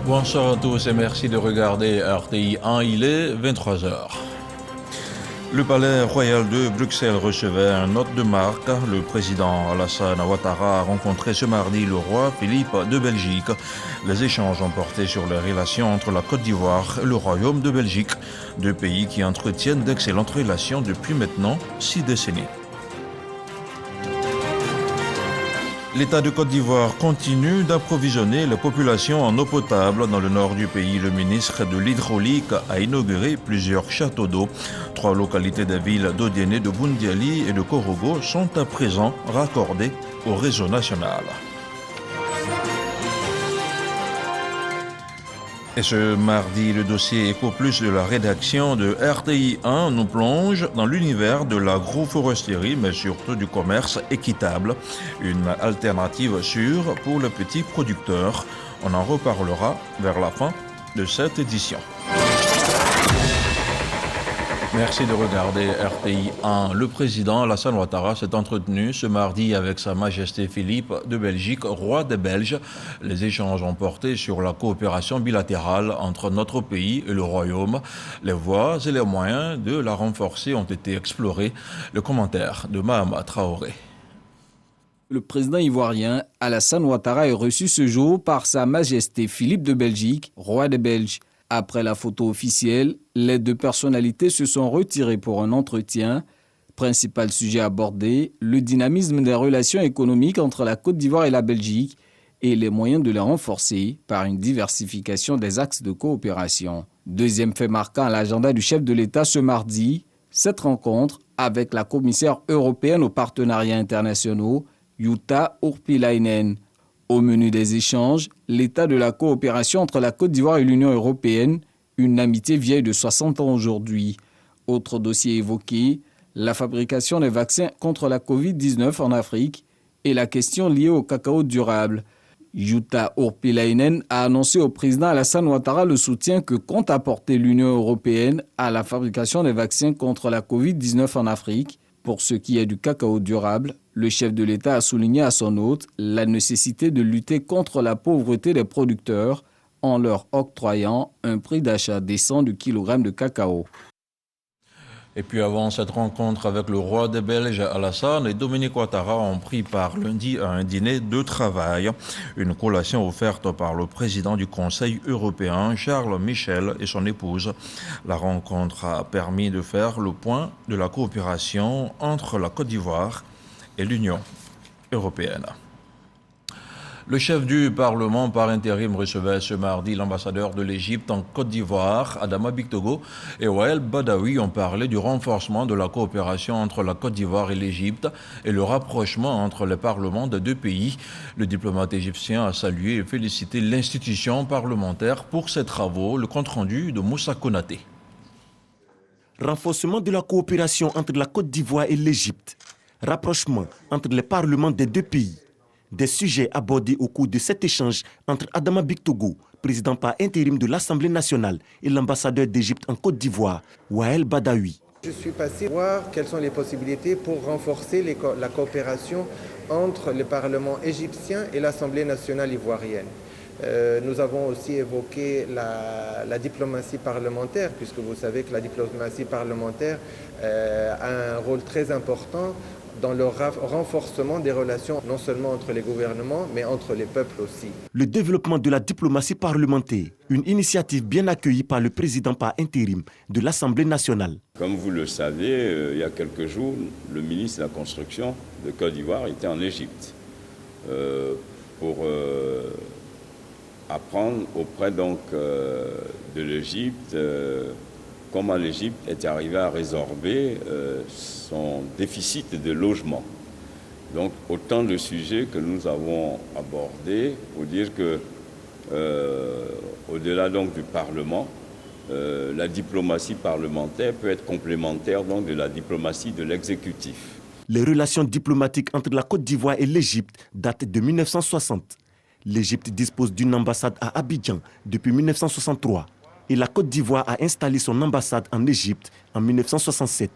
Bonsoir à tous et merci de regarder RTI 1, il est 23 heures. Le palais royal de Bruxelles recevait un hôte de marque. Le président Alassane Ouattara a rencontré ce mardi le roi Philippe de Belgique. Les échanges ont porté sur les relations entre la Côte d'Ivoire et le Royaume de Belgique, deux pays qui entretiennent d'excellentes relations depuis maintenant 6 décennies. L'État de Côte d'Ivoire continue d'approvisionner les populations en eau potable. Dans le nord du pays, le ministre de l'Hydraulique a inauguré plusieurs châteaux d'eau. 3 localités des villes d'Odiéné, de Boundiali et de Korogo sont à présent raccordées au réseau national. Et ce mardi, le dossier Éco Plus de la rédaction de RTI 1 nous plonge dans l'univers de l'agroforesterie, mais surtout du commerce équitable. Une alternative sûre pour les petits producteurs. On en reparlera vers la fin de cette édition. Merci de regarder RTI 1. Le président Alassane Ouattara s'est entretenu ce mardi avec Sa Majesté Philippe de Belgique, roi des Belges. Les échanges ont porté sur la coopération bilatérale entre notre pays et le Royaume. Les voies et les moyens de la renforcer ont été explorés. Le commentaire de Mahama Traoré. Le président ivoirien Alassane Ouattara est reçu ce jour par Sa Majesté Philippe de Belgique, roi des Belges. Après la photo officielle, les deux personnalités se sont retirées pour un entretien. Principal sujet abordé, le dynamisme des relations économiques entre la Côte d'Ivoire et la Belgique et les moyens de les renforcer par une diversification des axes de coopération. Deuxième fait marquant à l'agenda du chef de l'État ce mardi, cette rencontre avec la commissaire européenne aux partenariats internationaux, Jutta Urpilainen. Au menu des échanges, l'état de la coopération entre la Côte d'Ivoire et l'Union européenne, une amitié vieille de 60 ans aujourd'hui. Autre dossier évoqué, la fabrication des vaccins contre la Covid-19 en Afrique et la question liée au cacao durable. Jutta Urpilainen a annoncé au président Alassane Ouattara le soutien que compte apporter l'Union européenne à la fabrication des vaccins contre la Covid-19 en Afrique. Pour ce qui est du cacao durable, le chef de l'État a souligné à son hôte la nécessité de lutter contre la pauvreté des producteurs en leur octroyant un prix d'achat décent du kilogramme de cacao. Et puis avant cette rencontre avec le roi des Belges, Alassane et Dominique Ouattara ont pris part lundi à un dîner de travail. Une collation offerte par le président du Conseil européen, Charles Michel, et son épouse. La rencontre a permis de faire le point de la coopération entre la Côte d'Ivoire et l'Union européenne. Le chef du Parlement par intérim recevait ce mardi l'ambassadeur de l'Égypte en Côte d'Ivoire, Adama Bictogo, et Wael Badawi ont parlé du renforcement de la coopération entre la Côte d'Ivoire et l'Égypte et le rapprochement entre les parlements des deux pays. Le diplomate égyptien a salué et félicité l'institution parlementaire pour ses travaux. Le compte-rendu de Moussa Konaté. Renforcement de la coopération entre la Côte d'Ivoire et l'Égypte. Rapprochement entre les parlements des deux pays. Des sujets abordés au cours de cet échange entre Adama Bictogo, président par intérim de l'Assemblée nationale, et l'ambassadeur d'Égypte en Côte d'Ivoire, Wael Badawi. Je suis passé voir quelles sont les possibilités pour renforcer la coopération entre le Parlement égyptien et l'Assemblée nationale ivoirienne. Nous avons aussi évoqué la diplomatie parlementaire, puisque vous savez que la diplomatie parlementaire a un rôle très important dans le renforcement des relations, non seulement entre les gouvernements, mais entre les peuples aussi. Le développement de la diplomatie parlementaire, une initiative bien accueillie par le président par intérim de l'Assemblée nationale. Comme vous le savez, il y a quelques jours, le ministre de la Construction de Côte d'Ivoire était en Égypte pour apprendre auprès de l'Égypte comment l'Égypte est arrivée à résorber son déficit de logement. Donc autant de sujets que nous avons abordés pour dire que au-delà donc du Parlement, la diplomatie parlementaire peut être complémentaire donc de la diplomatie de l'exécutif. Les relations diplomatiques entre la Côte d'Ivoire et l'Égypte datent de 1960. L'Égypte dispose d'une ambassade à Abidjan depuis 1963 et la Côte d'Ivoire a installé son ambassade en Égypte en 1967.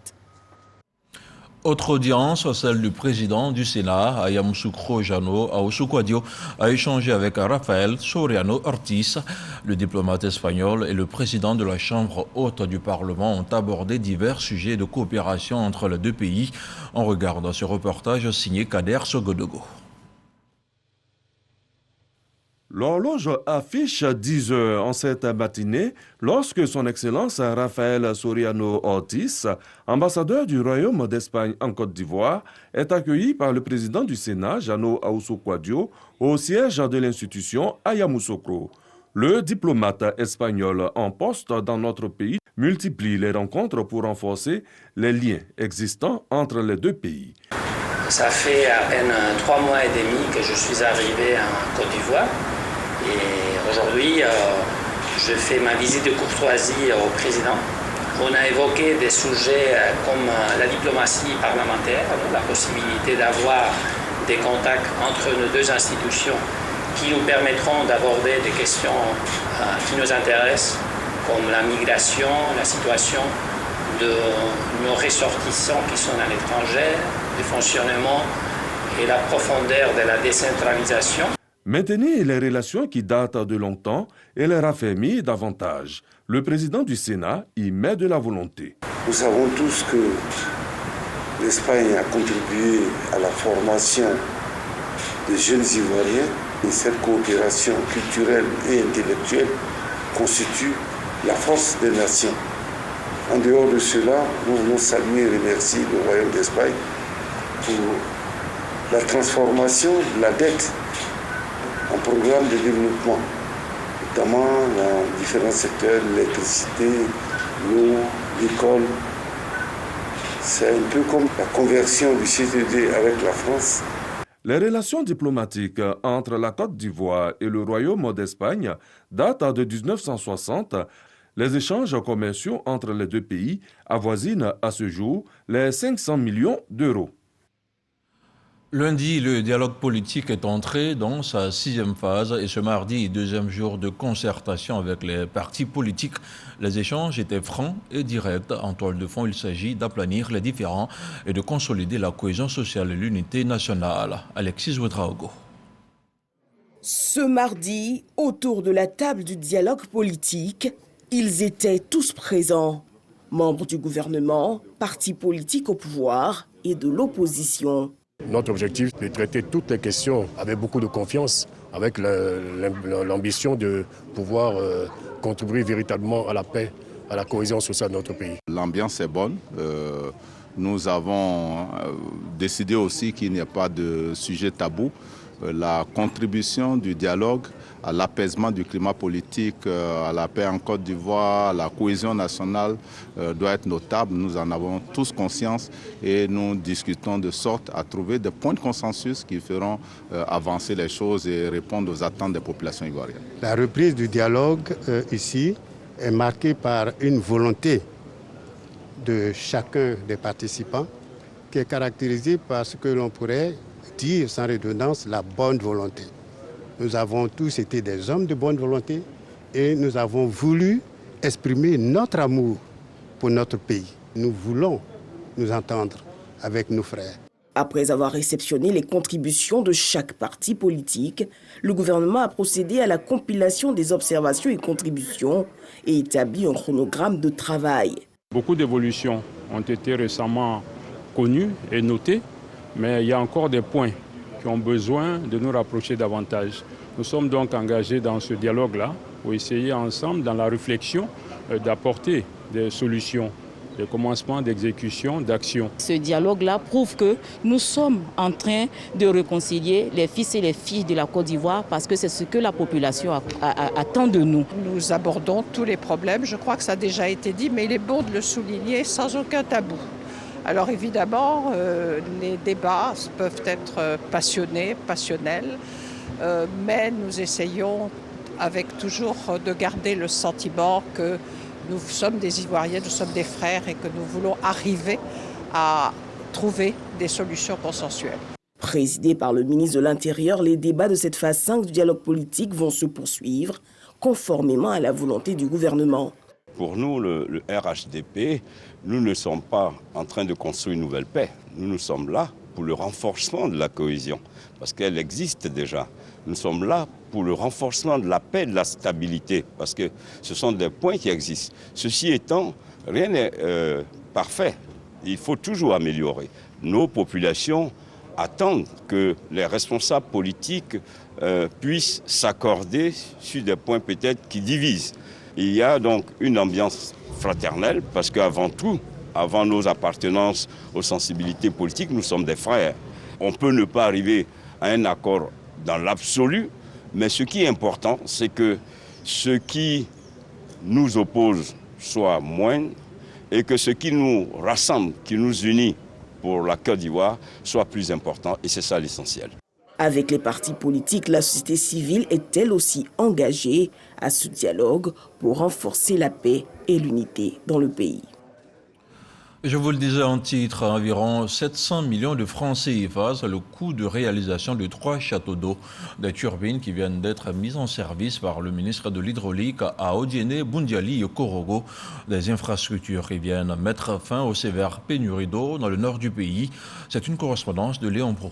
Autre audience, celle du président du Sénat, Yamoussoukro Jano Aoussoukwadio, a échangé avec Rafael Soriano Ortiz. Le diplomate espagnol et le président de la Chambre haute du Parlement ont abordé divers sujets de coopération entre les deux pays. On regarde ce reportage signé Kader Sogodogo. L'horloge affiche 10 heures en cette matinée lorsque son Excellence Rafael Soriano Ortiz, ambassadeur du Royaume d'Espagne en Côte d'Ivoire, est accueilli par le président du Sénat, Jano Aoussoukwadio, au siège de l'institution à Yamoussoukro. Le diplomate espagnol en poste dans notre pays multiplie les rencontres pour renforcer les liens existants entre les deux pays. Ça fait à peine 3 mois et demi que je suis arrivé en Côte d'Ivoire. Et aujourd'hui, je fais ma visite de courtoisie au président. On a évoqué des sujets comme la diplomatie parlementaire, la possibilité d'avoir des contacts entre nos deux institutions qui nous permettront d'aborder des questions qui nous intéressent, comme la migration, la situation de nos ressortissants qui sont à l'étranger, le fonctionnement et la profondeur de la décentralisation. Maintenir les relations qui datent de longtemps et les raffermir davantage. Le président du Sénat y met de la volonté. Nous savons tous que l'Espagne a contribué à la formation des jeunes Ivoiriens et cette coopération culturelle et intellectuelle constitue la force des nations. En dehors de cela, nous voulons saluer et remercier le Royaume d'Espagne pour la transformation de la dette en programme de développement, notamment dans différents secteurs, l'électricité, l'eau, l'école. C'est un peu comme la conversion du CTD avec la France. Les relations diplomatiques entre la Côte d'Ivoire et le Royaume d'Espagne datent de 1960. Les échanges commerciaux entre les deux pays avoisinent à ce jour les 500 millions d'euros. Lundi, le dialogue politique est entré dans sa 6e phase et ce mardi, 2e jour de concertation avec les partis politiques. Les échanges étaient francs et directs. En toile de fond, il s'agit d'aplanir les différends et de consolider la cohésion sociale et l'unité nationale. Alexis Ouedraogo. Ce mardi, autour de la table du dialogue politique, ils étaient tous présents. Membres du gouvernement, partis politiques au pouvoir et de l'opposition. Notre objectif est de traiter toutes les questions avec beaucoup de confiance, avec l'ambition de pouvoir contribuer véritablement à la paix, à la cohésion sociale de notre pays. L'ambiance est bonne. Nous avons décidé aussi qu'il n'y ait pas de sujet tabou. La contribution du dialogue à l'apaisement du climat politique, à la paix en Côte d'Ivoire, à la cohésion nationale doit être notable. Nous en avons tous conscience et nous discutons de sorte à trouver des points de consensus qui feront avancer les choses et répondre aux attentes des populations ivoiriennes. La reprise du dialogue ici est marquée par une volonté de chacun des participants qui est caractérisée par ce que l'on pourrait dire sans redondance la bonne volonté. Nous avons tous été des hommes de bonne volonté et nous avons voulu exprimer notre amour pour notre pays. Nous voulons nous entendre avec nos frères. Après avoir réceptionné les contributions de chaque parti politique, le gouvernement a procédé à la compilation des observations et contributions et établi un chronogramme de travail. Beaucoup d'évolutions ont été récemment connues et notées, mais il y a encore des points qui ont besoin de nous rapprocher davantage. Nous sommes donc engagés dans ce dialogue-là pour essayer ensemble, dans la réflexion, d'apporter des solutions, des commencements d'exécution, d'action. Ce dialogue-là prouve que nous sommes en train de réconcilier les fils et les filles de la Côte d'Ivoire parce que c'est ce que la population attend de nous. Nous abordons tous les problèmes, je crois que ça a déjà été dit, mais il est bon de le souligner sans aucun tabou. Alors évidemment, les débats peuvent être passionnels, mais nous essayons avec toujours de garder le sentiment que nous sommes des Ivoiriens, nous sommes des frères et que nous voulons arriver à trouver des solutions consensuelles. Présidés par le ministre de l'Intérieur, les débats de cette phase 5 du dialogue politique vont se poursuivre conformément à la volonté du gouvernement. Pour nous, le RHDP, nous ne sommes pas en train de construire une nouvelle paix. Nous sommes là pour le renforcement de la cohésion, parce qu'elle existe déjà. Nous sommes là pour le renforcement de la paix et de la stabilité, parce que ce sont des points qui existent. Ceci étant, rien n'est parfait. Il faut toujours améliorer. Nos populations attendent que les responsables politiques puissent s'accorder sur des points peut-être qui divisent. Il y a donc une ambiance fraternelle, parce qu'avant tout, avant nos appartenances aux sensibilités politiques, nous sommes des frères. On peut ne pas arriver à un accord dans l'absolu, mais ce qui est important, c'est que ce qui nous oppose soit moindre et que ce qui nous rassemble, qui nous unit pour la Côte d'Ivoire, soit plus important. Et c'est ça l'essentiel. Avec les partis politiques, la société civile est elle aussi engagée à ce dialogue pour renforcer la paix et l'unité dans le pays. Je vous le disais en titre, environ 700 millions de francs CFA, c'est le coût de réalisation de 3 châteaux d'eau, des turbines qui viennent d'être mises en service par le ministre de l'Hydraulique à Odiene, Bundiali et Korogo. Des infrastructures qui viennent mettre fin aux sévères pénuries d'eau dans le nord du pays. C'est une correspondance de Léon Pro.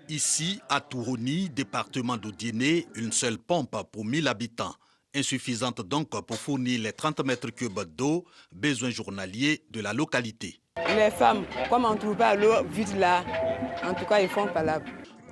Ici, à Tourouni, département d'Odiene, une seule pompe pour 1000 habitants. Insuffisante donc pour fournir les 30 mètres cubes d'eau, besoins journaliers de la localité. Les femmes, comme on ne trouve pas l'eau vite là, en tout cas ils font pas là.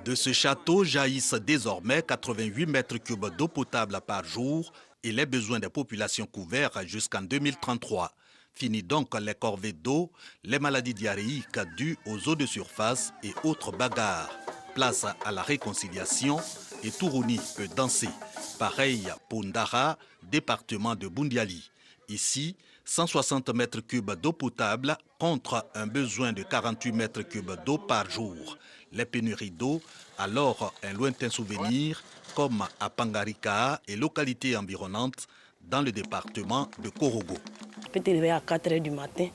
De ce château jaillissent désormais 88 mètres cubes d'eau potable par jour et les besoins des populations couverts jusqu'en 2033. Fini donc les corvées d'eau, les maladies diarrhéiques dues aux eaux de surface et autres bagarres. Place à la réconciliation et Tourouni peut danser. Pareil pour Ndara, département de Bundiali. Ici, 160 mètres cubes d'eau potable contre un besoin de 48 mètres cubes d'eau par jour. Les pénuries d'eau, alors un lointain souvenir, comme à Pangarika et localités environnantes dans le département de Korogo. Tu peux te réveiller à 4 h du matin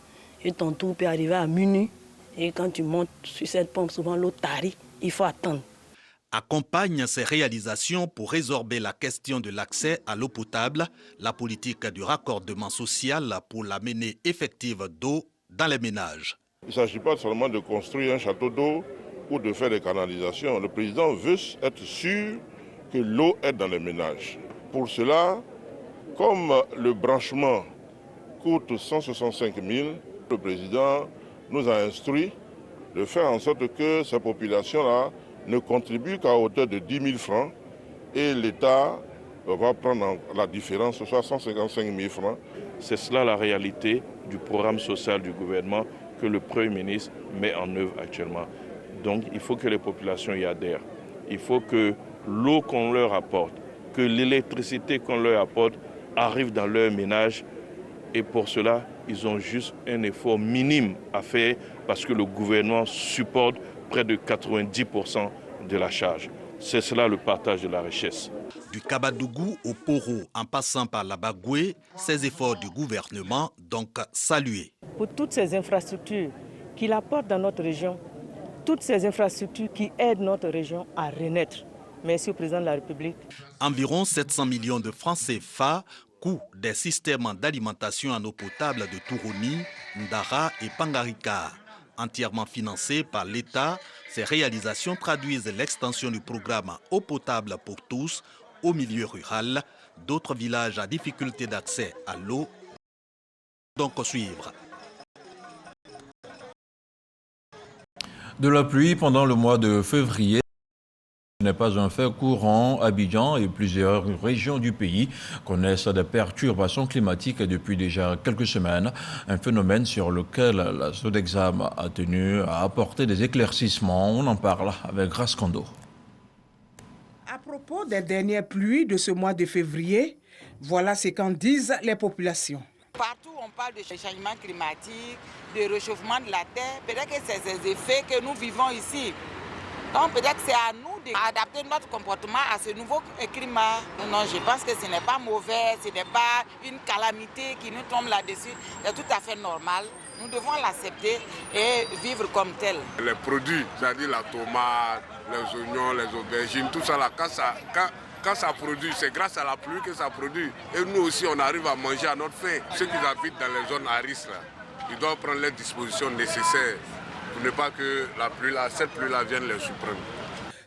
et ton tour peut arriver à minuit. Et quand tu montes sur cette pompe, souvent l'eau tarit, il faut attendre. Accompagne ces réalisations pour résorber la question de l'accès à l'eau potable, la politique du raccordement social pour la menée effective d'eau dans les ménages. Il ne s'agit pas seulement de construire un château d'eau ou de faire des canalisations. Le président veut être sûr que l'eau est dans les ménages. Pour cela, comme le branchement coûte 165 000, le président nous a instruit de faire en sorte que ces populations-là ne contribuent qu'à hauteur de 10 000 francs et l'État va prendre la différence, soit 155 000 francs. C'est cela la réalité du programme social du gouvernement que le Premier ministre met en œuvre actuellement. Donc il faut que les populations y adhèrent. Il faut que l'eau qu'on leur apporte, que l'électricité qu'on leur apporte arrive dans leur ménage. Et pour cela, ils ont juste un effort minime à faire parce que le gouvernement supporte près de 90% de la charge. C'est cela le partage de la richesse. Du Kabadougou au Poro, en passant par la Bagoué, ces efforts du gouvernement donc salués. Pour toutes ces infrastructures qu'il apporte dans notre région, toutes ces infrastructures qui aident notre région à renaître. Merci au président de la République. Environ 700 millions de francs CFA, coût des systèmes d'alimentation en eau potable de Tourouni, Ndara et Pangarika. Entièrement financées par l'État, ces réalisations traduisent l'extension du programme Eau potable pour tous au milieu rural. D'autres villages à difficulté d'accès à l'eau donc suivre. De la pluie pendant le mois de février. Ce n'est pas un fait courant. Abidjan et plusieurs régions du pays connaissent des perturbations climatiques depuis déjà quelques semaines. Un phénomène sur lequel la Sodexam a tenu à apporter des éclaircissements. On en parle avec Grace Kondo. À propos des dernières pluies de ce mois de février, voilà ce qu'en disent les populations. Partout, on parle de changement climatique, de réchauffement de la terre. Peut-être que c'est ces effets que nous vivons ici. Donc peut-être que c'est à nous d'adapter notre comportement à ce nouveau climat. Non, je pense que ce n'est pas mauvais, ce n'est pas une calamité qui nous tombe là-dessus. C'est tout à fait normal. Nous devons l'accepter et vivre comme tel. Les produits, c'est-à-dire la tomate, les oignons, les aubergines, tout ça, là, quand Quand ça produit, c'est grâce à la pluie que ça produit. Et nous aussi, on arrive à manger à notre faim. Ceux qui habitent dans les zones à risque, là, ils doivent prendre les dispositions nécessaires pour ne pas que cette pluie-là vienne les surprendre.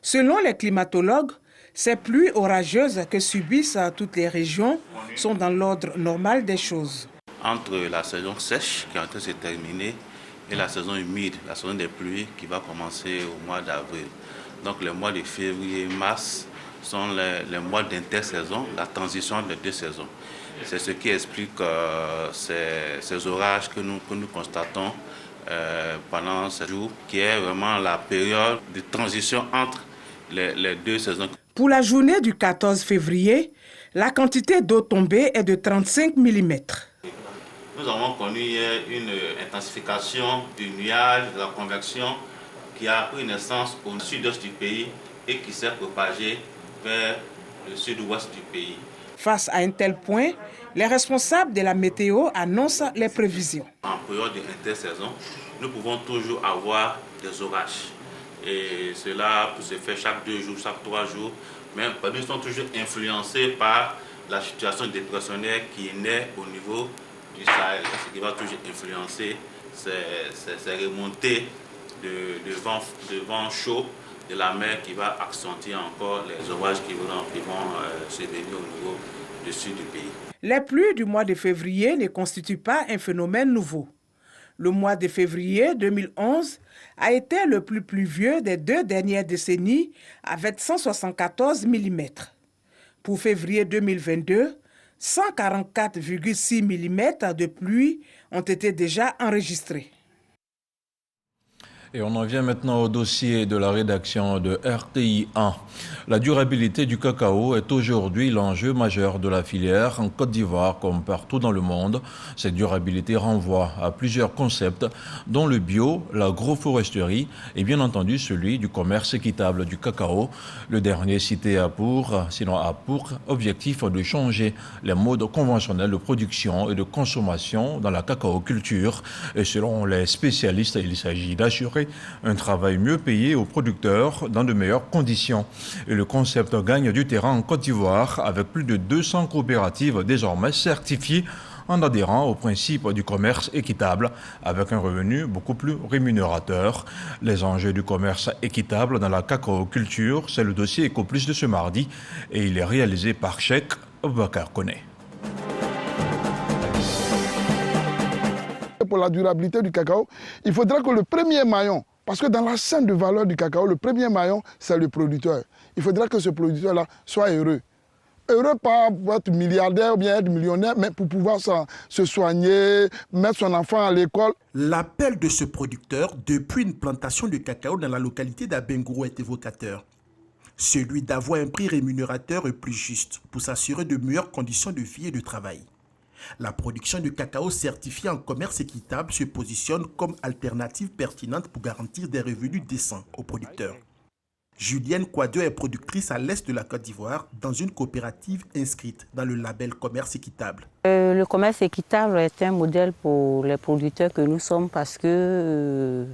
Selon les climatologues, ces pluies orageuses que subissent toutes les régions sont dans l'ordre normal des choses. Entre la saison sèche qui est en train de se terminer et la saison humide, la saison des pluies qui va commencer au mois d'avril. Donc les mois de février et mars sont les mois d'intersaison, la transition des deux saisons. C'est ce qui explique ces orages que nous constatons pendant ces jours, qui est vraiment la période de transition entre les deux saisons. Pour la journée du 14 février, la quantité d'eau tombée est de 35 mm. Nous avons connu hier une intensification du nuage, de la convection qui a pris naissance au sud-est du pays et qui s'est propagée vers le sud-ouest du pays. Face à un tel point, les responsables de la météo annoncent les prévisions. En période d'intersaison, nous pouvons toujours avoir des orages. Et cela peut se faire chaque 2 jours, chaque 3 jours. Mais nous sommes toujours influencés par la situation dépressionnelle qui naît au niveau du Sahel, ce qui va toujours influencer ces remontées de vent chaud de la mer qui va accentuer encore les orages qui vont se venir au niveau du sud du pays. Les pluies du mois de février ne constituent pas un phénomène nouveau. Le mois de février 2011 a été le plus pluvieux des 2 dernières décennies avec 174 mm. Pour février 2022, 144,6 mm de pluie ont été déjà enregistrés. Et on en vient maintenant au dossier de la rédaction de RTI 1. La durabilité du cacao est aujourd'hui l'enjeu majeur de la filière en Côte d'Ivoire comme partout dans le monde. Cette durabilité renvoie à plusieurs concepts dont le bio, l'agroforesterie et bien entendu celui du commerce équitable du cacao. Le dernier cité a pour objectif de changer les modes conventionnels de production et de consommation dans la cacaoculture. Et selon les spécialistes, il s'agit d'assurer un travail mieux payé aux producteurs dans de meilleures conditions. Et le concept gagne du terrain en Côte d'Ivoire avec plus de 200 coopératives désormais certifiées en adhérant au principe du commerce équitable avec un revenu beaucoup plus rémunérateur. Les enjeux du commerce équitable dans la cacaoculture, c'est le dossier Ecoplus de ce mardi et il est réalisé par Cheikh Aboubacar Koné. Pour la durabilité du cacao, il faudra que le premier maillon, parce que dans la chaîne de valeur du cacao, le premier maillon, c'est le producteur. Il faudra que ce producteur-là soit heureux. Heureux pas pour être milliardaire ou bien être millionnaire, mais pour pouvoir se soigner, mettre son enfant à l'école. L'appel de ce producteur depuis une plantation de cacao dans la localité d'Abengourou est évocateur. Celui d'avoir un prix rémunérateur et plus juste pour s'assurer de meilleures conditions de vie et de travail. La production de cacao certifié en commerce équitable se positionne comme alternative pertinente pour garantir des revenus décents aux producteurs. Julienne Quadio est productrice à l'est de la Côte d'Ivoire dans une coopérative inscrite dans le label commerce équitable. Le commerce équitable est un modèle pour les producteurs que nous sommes parce que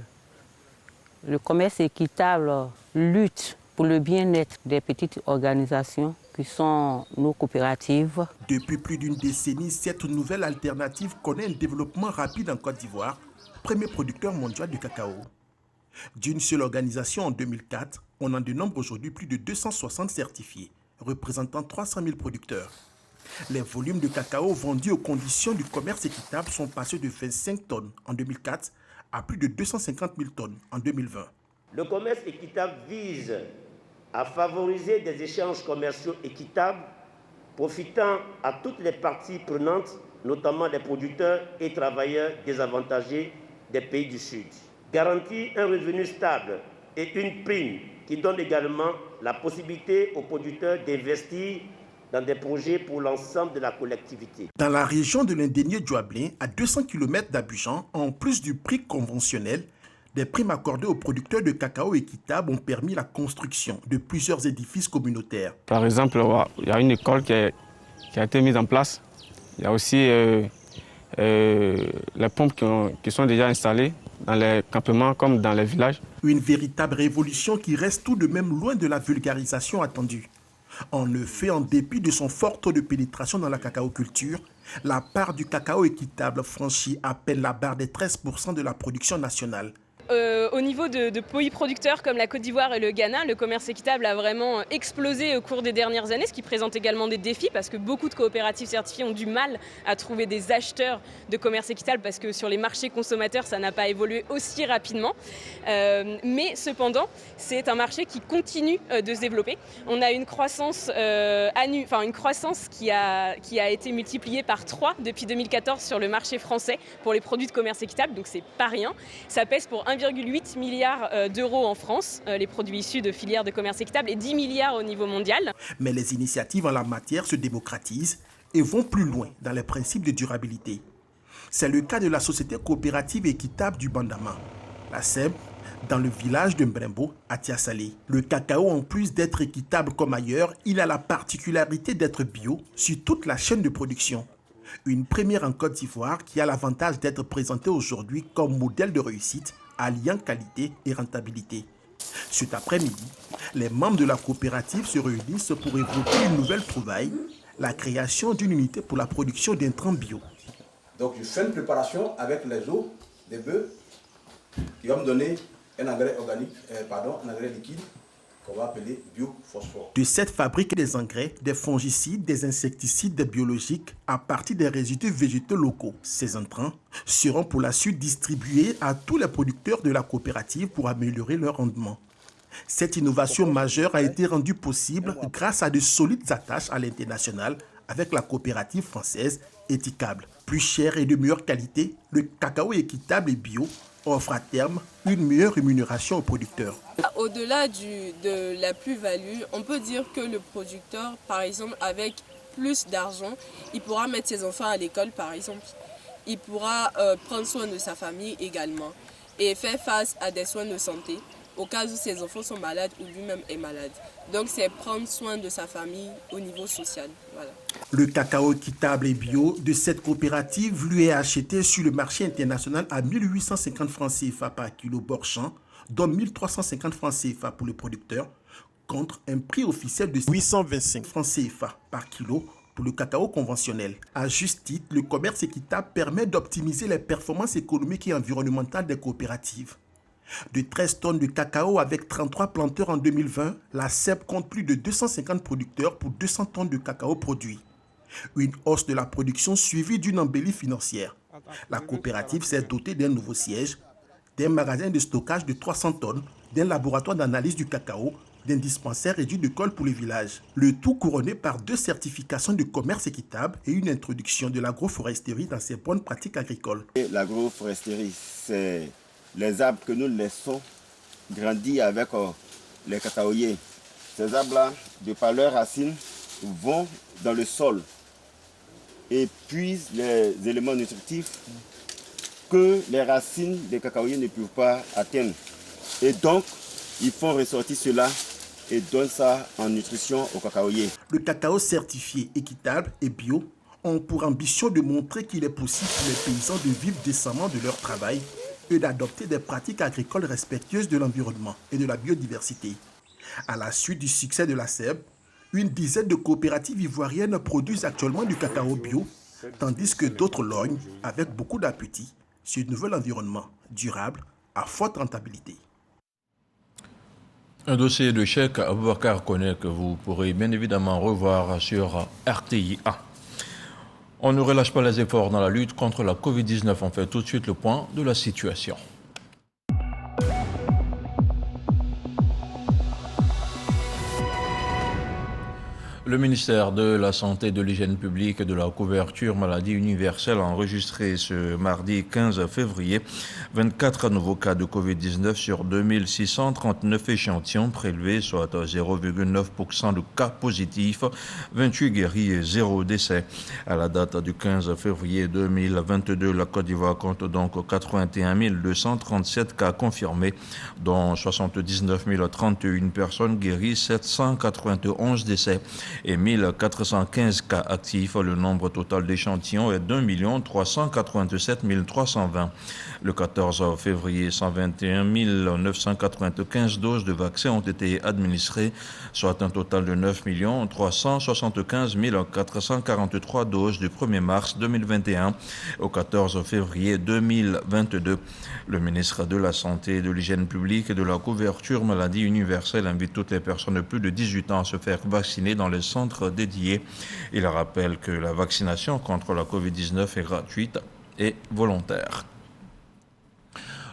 le commerce équitable lutte pour le bien-être des petites organisations qui sont nos coopératives. Depuis plus d'une décennie, cette nouvelle alternative connaît un développement rapide en Côte d'Ivoire, premier producteur mondial de cacao. D'une seule organisation en 2004, on en dénombre aujourd'hui plus de 260 certifiés, représentant 300 000 producteurs. Les volumes de cacao vendus aux conditions du commerce équitable sont passés de 25 tonnes en 2004 à plus de 250 000 tonnes en 2020. Le commerce équitable vise à favoriser des échanges commerciaux équitables, profitant à toutes les parties prenantes, notamment les producteurs et travailleurs désavantagés des pays du Sud. Garantir un revenu stable et une prime qui donne également la possibilité aux producteurs d'investir dans des projets pour l'ensemble de la collectivité. Dans la région de l'Indénié-Djouablin, à 200 km d'Abidjan, en plus du prix conventionnel, des primes accordées aux producteurs de cacao équitable ont permis la construction de plusieurs édifices communautaires. Par exemple, il y a une école qui a été mise en place. Il y a aussi les pompes qui sont déjà installées dans les campements comme dans les villages. Une véritable révolution qui reste tout de même loin de la vulgarisation attendue. En effet, en dépit de son fort taux de pénétration dans la cacaoculture, la part du cacao équitable franchit à peine la barre des 13% de la production nationale. Au niveau de pays producteurs comme la Côte d'Ivoire et le Ghana, le commerce équitable a vraiment explosé au cours des dernières années, ce qui présente également des défis parce que beaucoup de coopératives certifiées ont du mal à trouver des acheteurs de commerce équitable parce que sur les marchés consommateurs, ça n'a pas évolué aussi rapidement. Mais cependant, c'est un marché qui continue de se développer. On a une croissance, une croissance qui a été multipliée par 3 depuis 2014 sur le marché français pour les produits de commerce équitable, donc c'est pas rien. Ça pèse pour 1,8 milliard d'euros en France, les produits issus de filières de commerce équitable, et 10 milliards au niveau mondial. Mais les initiatives en la matière se démocratisent et vont plus loin dans les principes de durabilité. C'est le cas de la Société coopérative équitable du Bandama, la SEB, dans le village de Mbrembo, à Tiasalé. Le cacao, en plus d'être équitable comme ailleurs, il a la particularité d'être bio sur toute la chaîne de production. Une première en Côte d'Ivoire qui a l'avantage d'être présentée aujourd'hui comme modèle de réussite, alliant qualité et rentabilité. Cet après-midi, les membres de la coopérative se réunissent pour évoquer une nouvelle trouvaille, la création d'une unité pour la production d'intrants bio. Donc je fais une préparation avec les os des bœufs qui va me donner un engrais organique, un engrais liquide qu'on va appeler biophosphore. De cette fabrique des engrais, des fongicides, des insecticides biologiques à partir des résidus végétaux locaux. Ces intrants seront pour la suite distribués à tous les producteurs de la coopérative pour améliorer leur rendement. Cette innovation majeure a été rendue possible grâce à de solides attaches à l'international avec la coopérative française Équitable. Plus cher et de meilleure qualité, le cacao équitable et bio offre à terme une meilleure rémunération aux producteurs. Au-delà de la plus-value, on peut dire que le producteur, par exemple, avec plus d'argent, il pourra mettre ses enfants à l'école, par exemple. Il pourra prendre soin de sa famille également et faire face à des soins de santé au cas où ses enfants sont malades ou lui-même est malade. Donc c'est prendre soin de sa famille au niveau social. Voilà. Le cacao équitable et bio de cette coopérative lui est acheté sur le marché international à 1850 francs CFA par kilo Borchamp, dont 1350 francs CFA pour le producteur, contre un prix officiel de 825 francs CFA par kilo pour le cacao conventionnel. À juste titre, le commerce équitable permet d'optimiser les performances économiques et environnementales des coopératives. De 13 tonnes de cacao avec 33 planteurs en 2020, la SEB compte plus de 250 producteurs pour 200 tonnes de cacao produits. Une hausse de la production suivie d'une embellie financière. La coopérative s'est dotée d'un nouveau siège, d'un magasin de stockage de 300 tonnes, d'un laboratoire d'analyse du cacao, d'un dispensaire réduit de colle pour les villages. Le tout couronné par 2 certifications de commerce équitable et une introduction de l'agroforesterie dans ses bonnes pratiques agricoles. L'agroforesterie, c'est les arbres que nous laissons grandir avec les cacaoyers. Ces arbres-là, de par leurs racines, vont dans le sol et puisent les éléments nutritifs que les racines des cacaoyers ne peuvent pas atteindre. Et donc, ils font ressortir cela et donnent ça en nutrition aux cacaoyers. Le cacao certifié équitable et bio ont pour ambition de montrer qu'il est possible pour les paysans de vivre décemment de leur travail et d'adopter des pratiques agricoles respectueuses de l'environnement et de la biodiversité. À la suite du succès de la SEB, une dizaine de coopératives ivoiriennes produisent actuellement du cacao bio, tandis que d'autres lorgnent avec beaucoup d'appétit sur un nouvel environnement durable à forte rentabilité. Un dossier de Cheikh Aboubacar Koné que vous pourrez bien évidemment revoir sur RTI 1. On ne relâche pas les efforts dans la lutte contre la Covid-19. On fait tout de suite le point de la situation. Le ministère de la Santé, de l'Hygiène publique et de la couverture maladie universelle a enregistré ce mardi 15 février 24 nouveaux cas de Covid-19 sur 2639 échantillons prélevés, soit 0,9% de cas positifs, 28 guéris et 0 décès. À la date du 15 février 2022, la Côte d'Ivoire compte donc 81 237 cas confirmés, dont 79 031 personnes guéries, 791 décès. et 1415 cas actifs. Le nombre total d'échantillons est d'1 387 320. Le 14 février, 121 995 doses de vaccins ont été administrées, soit un total de 9 375 443 doses du 1er mars 2021 au 14 février 2022. Le ministre de la Santé, de l'Hygiène publique et de la couverture maladie universelle invite toutes les personnes de plus de 18 ans à se faire vacciner dans les centres dédiés. Il rappelle que la vaccination contre la Covid-19 est gratuite et volontaire.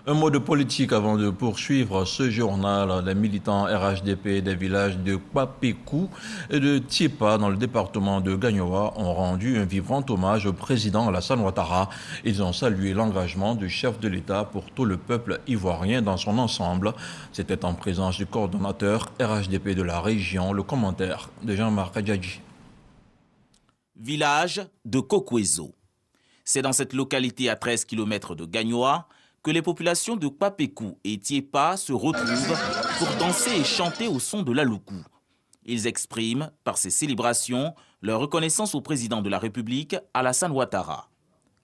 Un mot de politique avant de poursuivre ce journal. Les militants RHDP des villages de Kwapekou et de Tiepa dans le département de Gagnoa ont rendu un vibrant hommage au président Alassane Ouattara. Ils ont salué l'engagement du chef de l'État pour tout le peuple ivoirien dans son ensemble. C'était en présence du coordonnateur RHDP de la région. Le commentaire de Jean-Marc Adjadji. Village de Kokwezo. C'est dans cette localité à 13 km de Gagnoa que les populations de Kwapekou et Tiepa se retrouvent pour danser et chanter au son de l'aloukou. Ils expriment, par ces célébrations, leur reconnaissance au président de la République, Alassane Ouattara.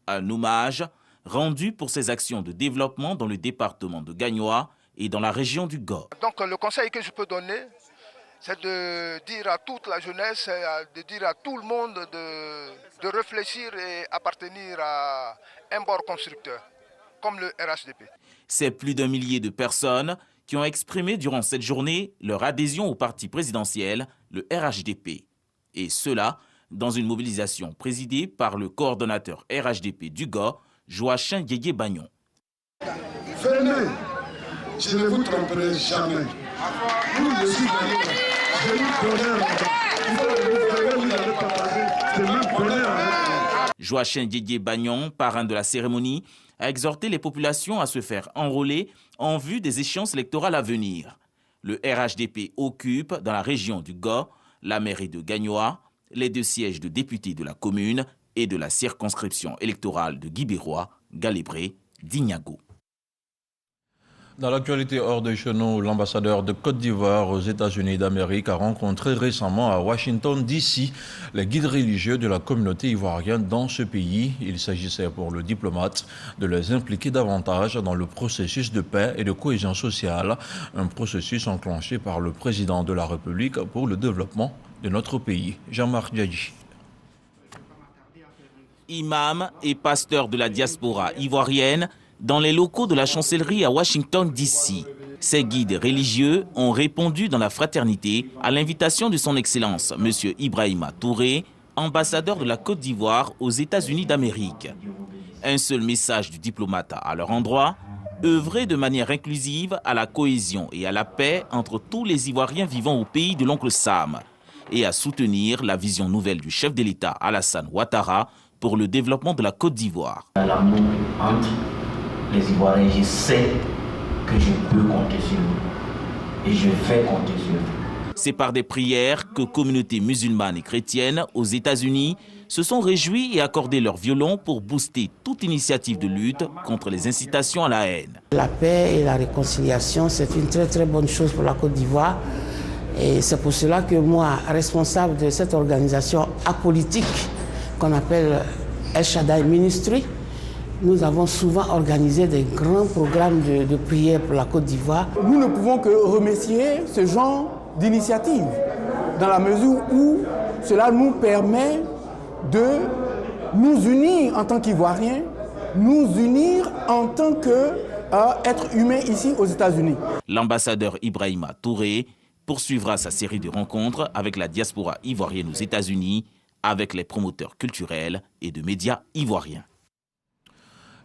Un hommage rendu pour ses actions de développement dans le département de Gagnoa et dans la région du Go. Donc le conseil que je peux donner, c'est de dire à toute la jeunesse, de dire à tout le monde de réfléchir et appartenir à un bord constructeur, comme le RHDP. C'est plus d'1 millier de personnes qui ont exprimé durant cette journée leur adhésion au parti présidentiel, le RHDP. Et cela dans une mobilisation présidée par le coordonnateur RHDP du Go, Joachim Yéyé-Bagnon. Venez, je ne vous tromperai jamais. Vous, je suis je vous bonheur. Joachim Yéyé-Bagnon, parrain de la cérémonie, a exhorté les populations à se faire enrôler en vue des échéances électorales à venir. Le RHDP occupe, dans la région du Go, la mairie de Gagnoa, les 2 sièges de députés de la commune et de la circonscription électorale de Guibérois, Galébré, Dignago. Dans l'actualité hors de Cheneau, l'ambassadeur de Côte d'Ivoire aux États-Unis d'Amérique a rencontré récemment à Washington, D.C., les guides religieux de la communauté ivoirienne dans ce pays. Il s'agissait pour le diplomate de les impliquer davantage dans le processus de paix et de cohésion sociale, un processus enclenché par le président de la République pour le développement de notre pays. Jean-Marc Djadji. Imam et pasteur de la diaspora ivoirienne, dans les locaux de la chancellerie à Washington, D.C. Ces guides religieux ont répondu dans la fraternité à l'invitation de son Excellence, M. Ibrahima Touré, ambassadeur de la Côte d'Ivoire aux États-Unis d'Amérique. Un seul message du diplomate à leur endroit, œuvrer de manière inclusive à la cohésion et à la paix entre tous les Ivoiriens vivant au pays de l'oncle Sam et à soutenir la vision nouvelle du chef de l'État Alassane Ouattara pour le développement de la Côte d'Ivoire. L'amour entre les Ivoiriens, je sais que je peux compter sur vous et je vais compter sur vous. C'est par des prières que communautés musulmanes et chrétiennes aux États-Unis se sont réjouies et accordé leur violon pour booster toute initiative de lutte contre les incitations à la haine. La paix et la réconciliation, c'est une très très bonne chose pour la Côte d'Ivoire. Et c'est pour cela que moi, responsable de cette organisation apolitique qu'on appelle El Shaddai Ministry, nous avons souvent organisé des grands programmes de prière pour la Côte d'Ivoire. Nous ne pouvons que remercier ce genre d'initiative, dans la mesure où cela nous permet de nous unir en tant qu'Ivoiriens, nous unir en tant qu'êtres humains ici aux États-Unis. L'ambassadeur Ibrahima Touré poursuivra sa série de rencontres avec la diaspora ivoirienne aux États-Unis, avec les promoteurs culturels et de médias ivoiriens.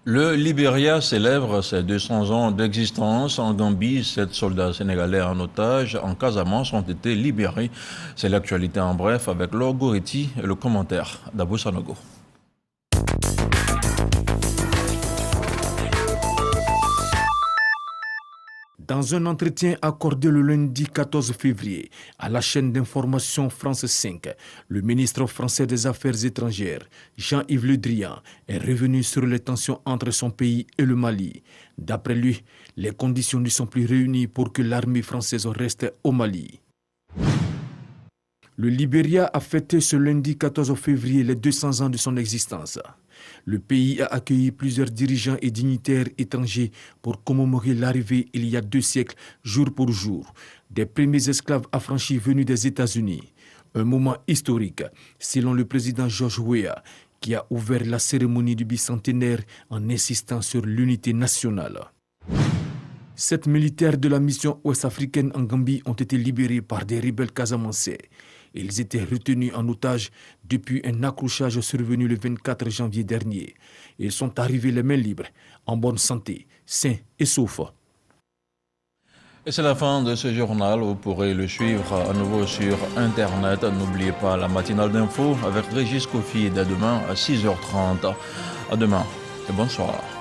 Le Libéria célèbre ses 200 ans d'existence. En Gambie, 7 soldats sénégalais en otage en Casamance ont été libérés. C'est l'actualité en bref avec Laure Goretti et le commentaire d'Abou Sanogo. Dans un entretien accordé le lundi 14 février à la chaîne d'information France 5, le ministre français des Affaires étrangères, Jean-Yves Le Drian, est revenu sur les tensions entre son pays et le Mali. D'après lui, les conditions ne sont plus réunies pour que l'armée française reste au Mali. Le Libéria a fêté ce lundi 14 février les 200 ans de son existence. Le pays a accueilli plusieurs dirigeants et dignitaires étrangers pour commémorer l'arrivée il y a 2 siècles, jour pour jour, des premiers esclaves affranchis venus des États-Unis. Un moment historique, selon le président George Weah, qui a ouvert la cérémonie du bicentenaire en insistant sur l'unité nationale. 7 militaires de la mission ouest-africaine en Gambie ont été libérés par des rebelles casamançais. Ils étaient retenus en otage depuis un accrochage survenu le 24 janvier dernier. Ils sont arrivés les mains libres, en bonne santé, sains et saufs. Et c'est la fin de ce journal. Vous pourrez le suivre à nouveau sur Internet. N'oubliez pas la matinale d'info avec Régis Kofi dès demain à 6h30. À demain et bonsoir.